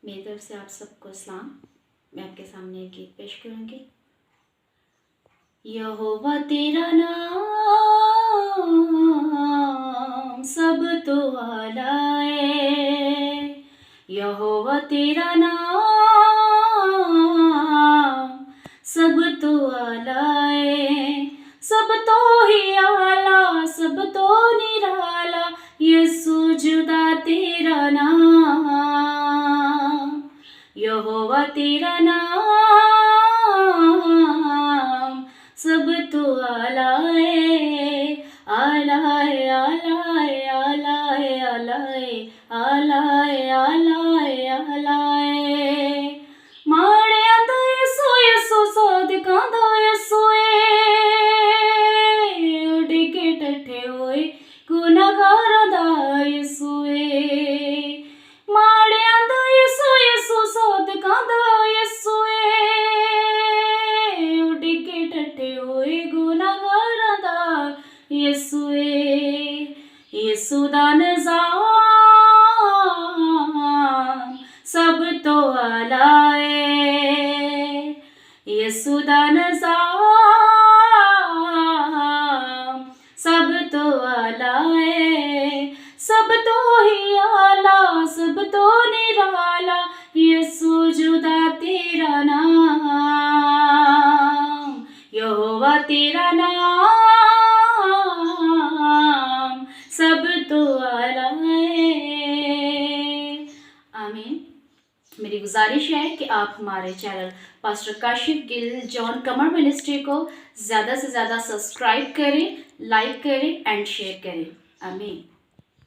मेरी तरफ से आप सबको सलाम। मैं आपके सामने एक गीत पेश करूंगी। यहोवा तेरा नाम सब तो आला है, यहोवा तेरा नाम सब तो आला है, सब तो ही आला सब तो निराला, यीशु जुदा तेरा नाम, यहोवा तेरा नाम सब तो आला है, आला है आला है आला है आला है आला है आला है आला है। माड़िया दा यसो यसो साधकां दा यसो उड़ के टठे होए गुनाहगारां दा यसो माड़िया दा यसो यसो साधकां दा यसो उड़ के टठे होए गुनाहगारां दा यसो यीशु दा निज़ाम सब तो आला है, यीशु दा निज़ाम सब तो आला है, सब तो ही आला सब तो निराला, यीशु जुदा तेरा नाम, यहोवा तेरा नाम सब तो आला है। आमीन। मेरी गुजारिश है कि आप हमारे channel pastor Kashif Gill John Qamar ministry को ज़्यादा से ज़्यादा सब्सक्राइब करें, लाइक करें एंड शेयर करें। आमीन।